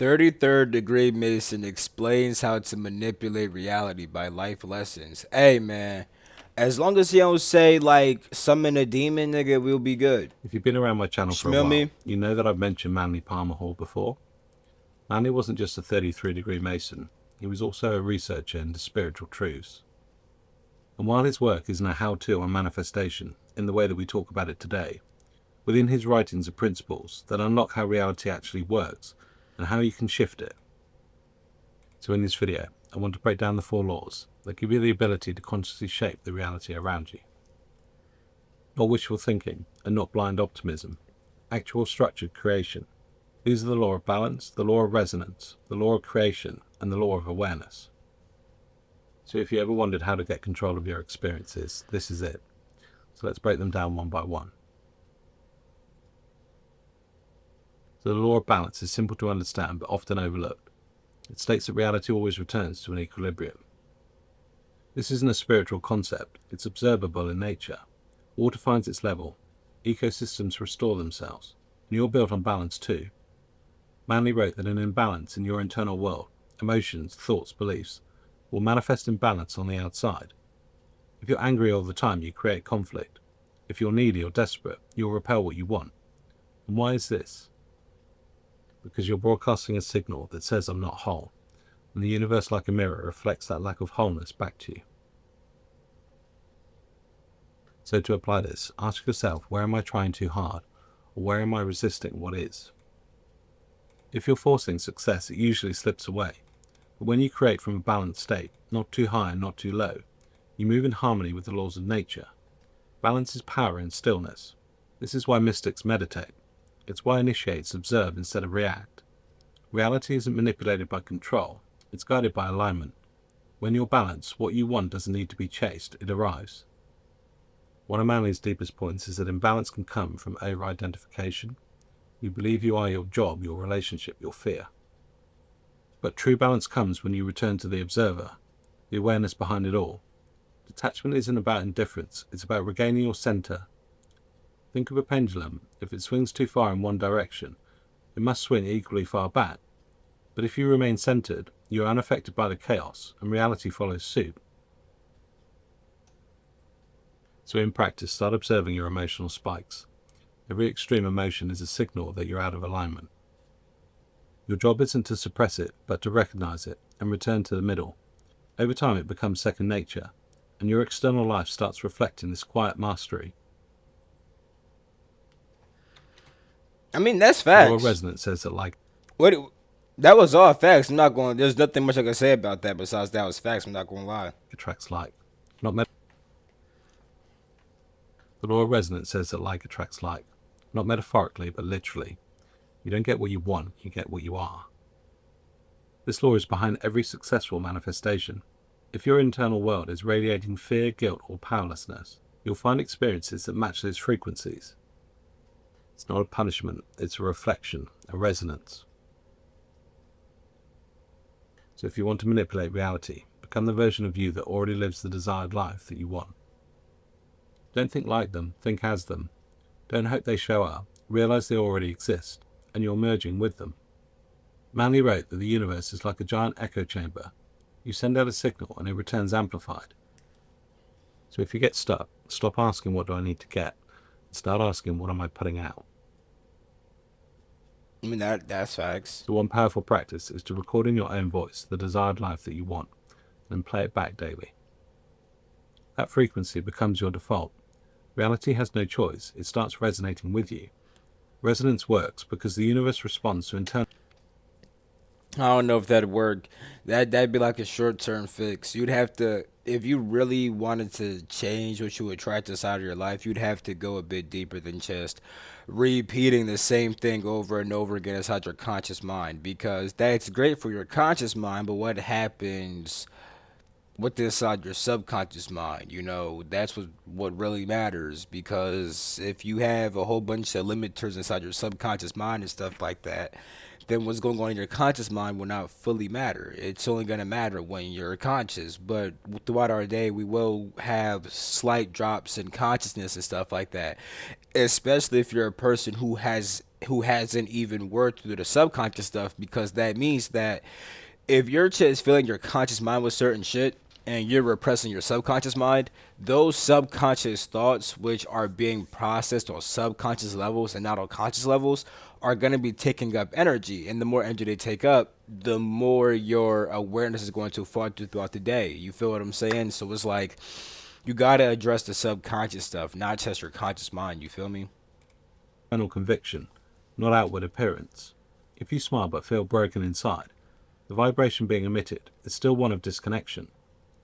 33rd degree Mason explains how to manipulate reality by life lessons. Hey man, as long as he don't say like summon a demon, nigga, we'll be good. If you've been around my channel for a Smell while, me? you know that I've mentioned Manly Palmer Hall before. Manly wasn't just a 33-degree Mason, he was also a researcher into spiritual truths. And while his work isn't a how-to or manifestation in the way that we talk about it today, within his writings are principles that unlock how reality actually works and how you can shift it. So in this video, I want to break down the 4 laws that give you the ability to consciously shape the reality around you. Not wishful thinking and not blind optimism, actual structured creation. These are the law of balance, the law of resonance, the law of creation, and the law of awareness. So if you ever wondered how to get control of your experiences, this is it. So let's break them down one by one. So the law of balance is simple to understand but often overlooked. It states that reality always returns to an equilibrium. This isn't a spiritual concept, it's observable in nature. Water finds its level, ecosystems restore themselves, and you're built on balance too. Manly wrote that an imbalance in your internal world, emotions, thoughts, beliefs, will manifest imbalance on the outside. If you're angry all the time, you create conflict. If you're needy or desperate, you'll repel what you want. And why is this? Because you're broadcasting a signal that says I'm not whole, and the universe, like a mirror, reflects that lack of wholeness back to you. So to apply this, ask yourself, where am I trying too hard, or where am I resisting what is? If you're forcing success, it usually slips away. But when you create from a balanced state, not too high and not too low, you move in harmony with the laws of nature. Balance is power in stillness. This is why mystics meditate. It's why initiates observe instead of react. Reality isn't manipulated by control, it's guided by alignment. When you're balanced, what you want doesn't need to be chased, it arrives. One of Manly's deepest points is that imbalance can come from over-identification. You believe you are your job, your relationship, your fear. But true balance comes when you return to the observer, the awareness behind it all. Detachment isn't about indifference, it's about regaining your center. Think of a pendulum. If it swings too far in one direction, it must swing equally far back. But if you remain centered, you are unaffected by the chaos, and reality follows suit. So in practice, start observing your emotional spikes. Every extreme emotion is a signal that you're out of alignment. Your job isn't to suppress it, but to recognize it and return to the middle. Over time, it becomes second nature, and your external life starts reflecting this quiet mastery. I mean, that's The law of facts. resonance says that What? That was all facts. I'm not going. There's nothing much I can say about that besides that was facts. I'm not going to lie. attracts like. Not The law of resonance says that like attracts like. Not metaphorically, but literally. You don't get what you want, you get what you are. This law is behind every successful manifestation. If your internal world is radiating fear, guilt, or powerlessness, you'll find experiences that match those frequencies. It's not a punishment, it's a reflection, a resonance. So if you want to manipulate reality, become the version of you that already lives the desired life that you want. Don't think like them, think as them. Don't hope they show up, realize they already exist, and you're merging with them. Manly wrote that the universe is like a giant echo chamber. You send out a signal and it returns amplified. So if you get stuck, stop asking what do I need to get, and start asking what am I putting out. I mean, that's facts. So one powerful practice is to record in your own voice the desired life that you want, and play it back daily. That frequency becomes your default. Reality has no choice, it starts resonating with you. Resonance works because the universe responds to internal. I don't know if that'd work. That'd be like a short term fix. You'd have to, if you really wanted to change what you attract inside of your life, you'd have to go a bit deeper than just repeating the same thing over and over again inside your conscious mind. Because that's great for your conscious mind, but what happens what's inside your subconscious mind? That's what really matters. Because if you have a whole bunch of limiters inside your subconscious mind and stuff like that, then what's going on in your conscious mind will not fully matter. It's only going to matter when you're conscious. But throughout our day, we will have slight drops in consciousness and stuff like that, especially if you're a person who has who hasn't even worked through the subconscious stuff, because that means that if you're just filling your conscious mind with certain shit and you're repressing your subconscious mind, those subconscious thoughts, which are being processed on subconscious levels and not on conscious levels, are going to be taking up energy. And the more energy they take up, the more your awareness is going to fall throughout the day. You feel what I'm saying? So it's like you got to address the subconscious stuff, not just your conscious mind. You feel me? Internal conviction, not outward appearance. If you smile but feel broken inside, the vibration being emitted is still one of disconnection.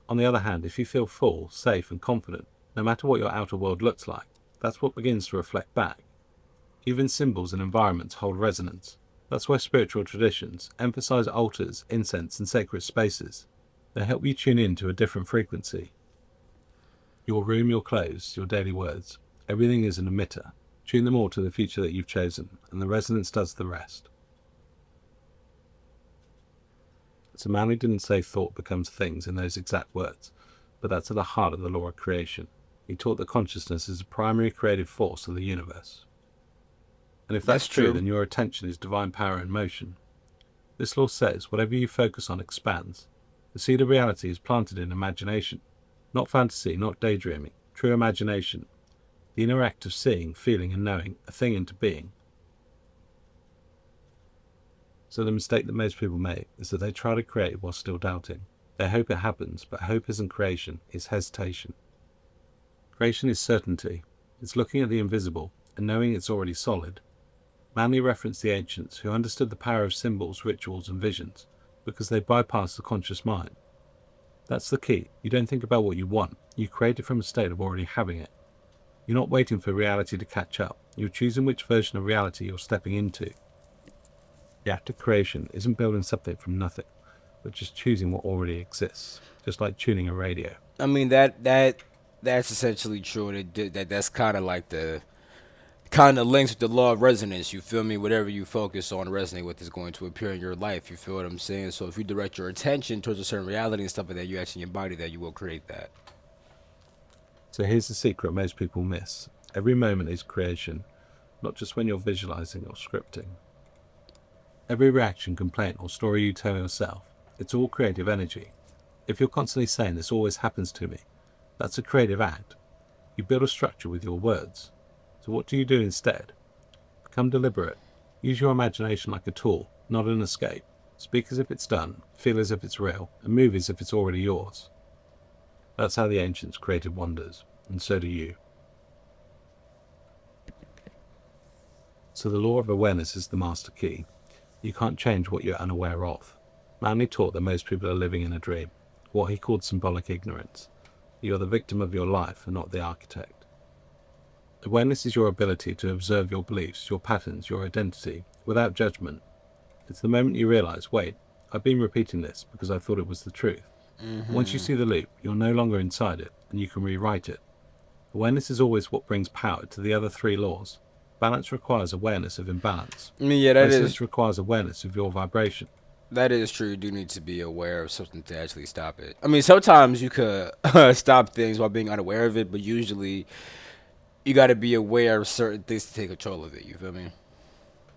On the other hand, if you feel full, safe, and confident, no matter what your outer world looks like, that's what begins to reflect back. Even symbols and environments hold resonance. That's why spiritual traditions emphasize altars, incense, and sacred spaces. They help you tune in to a different frequency. Your room, your clothes, your daily words, everything is an emitter. Tune them all to the future that you've chosen, and the resonance does the rest. So Manly didn't say thought becomes things in those exact words, but that's at the heart of the law of creation. He taught that consciousness is a primary creative force of the universe. And if that's true, then your attention is divine power in motion. This law says whatever you focus on expands. The seed of reality is planted in imagination, not fantasy, not daydreaming, true imagination, the inner act of seeing, feeling, and knowing a thing into being. So the mistake that most people make is that they try to create while still doubting. They hope it happens, but hope isn't creation, it's hesitation. Creation is certainty. It's looking at the invisible and knowing it's already solid. Manly referenced the ancients who understood the power of symbols, rituals, and visions because they bypassed the conscious mind. That's the key. You don't think about what you want. You create it from a state of already having it. You're not waiting for reality to catch up. You're choosing which version of reality you're stepping into. The act of creation isn't building something from nothing, but just choosing what already exists, just like tuning a radio. I mean that's essentially true. That's kind of like the kind of links with the law of resonance. You feel me? Whatever you focus on, resonate with, is going to appear in your life. You feel what I'm saying? So if you direct your attention towards a certain reality and stuff like that, you actually embody that. You will create that. So here's the secret most people miss. Every moment is creation, not just when you're visualizing or scripting. Every reaction, complaint, or story you tell yourself, it's all creative energy. If you're constantly saying this always happens to me, that's a creative act. You build a structure with your words. So what do you do instead? Become deliberate. Use your imagination like a tool, not an escape. Speak as if it's done, feel as if it's real, and move as if it's already yours. That's how the ancients created wonders, and so do you. So the law of awareness is the master key. You can't change what you're unaware of. Manly taught that most people are living in a dream, what he called symbolic ignorance. You're the victim of your life and not the architect. Awareness is your ability to observe your beliefs, your patterns, your identity, without judgment. It's the moment you realize, wait, I've been repeating this because I thought it was the truth. Once you see the loop, you're no longer inside it, and you can rewrite it. Awareness is always what brings power to the other three laws. Balance requires awareness of imbalance. I mean, yeah, that Resonance is requires awareness of your vibration. that is true. You do need to be aware of something to actually stop it. I mean, sometimes you could stop things while being unaware of it, but usually you got to be aware of certain things to take control of it. You feel me?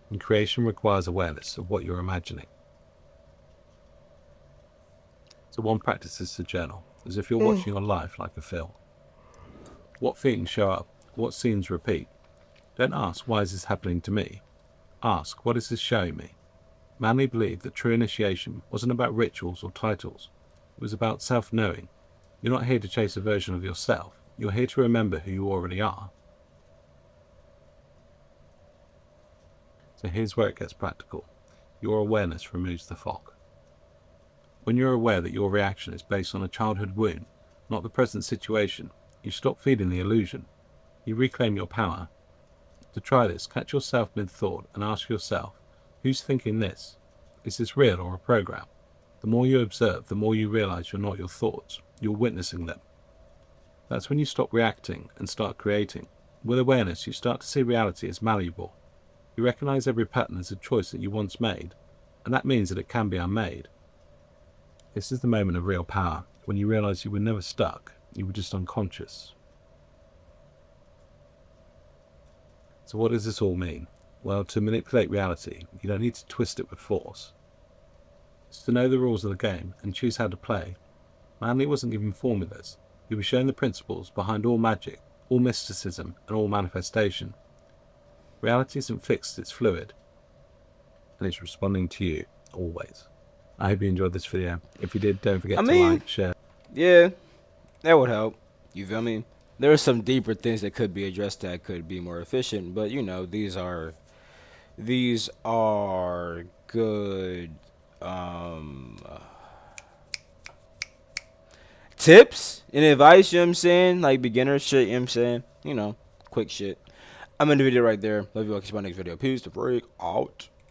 And creation requires awareness of what you're imagining. So one practice is to journal, as if you're watching your life like a film. What feelings show up? What scenes repeat? Don't ask, why is this happening to me? Ask, what is this showing me? Manly believed that true initiation wasn't about rituals or titles. It was about self-knowing. You're not here to chase a version of yourself. You're here to remember who you already are. So here's where it gets practical. Your awareness removes the fog. When you're aware that your reaction is based on a childhood wound, not the present situation, you stop feeding the illusion. You reclaim your power. To try this, catch yourself mid-thought and ask yourself, who's thinking this? Is this real or a program? The more you observe, the more you realize you're not your thoughts, you're witnessing them. That's when you stop reacting and start creating. With awareness, you start to see reality as malleable. You recognize every pattern as a choice that you once made, and that means that it can be unmade. This is the moment of real power, when you realize you were never stuck, you were just unconscious. So what does this all mean? Well, to manipulate reality, you don't need to twist it with force. It's to know the rules of the game and choose how to play. Manly wasn't given formulas. He was shown the principles behind all magic, all mysticism, and all manifestation. Reality isn't fixed, it's fluid. And it's responding to you, always. I hope you enjoyed this video. If you did, don't forget to like, share. Yeah, that would help. You feel me? There are some deeper things that could be addressed that could be more efficient, but you know, these are good tips and advice, you know what I'm saying? Like beginner shit, you know what I'm saying? You know, quick shit. I'm in the video right there. Love you all. Catch you in my next video. Peace. The break out.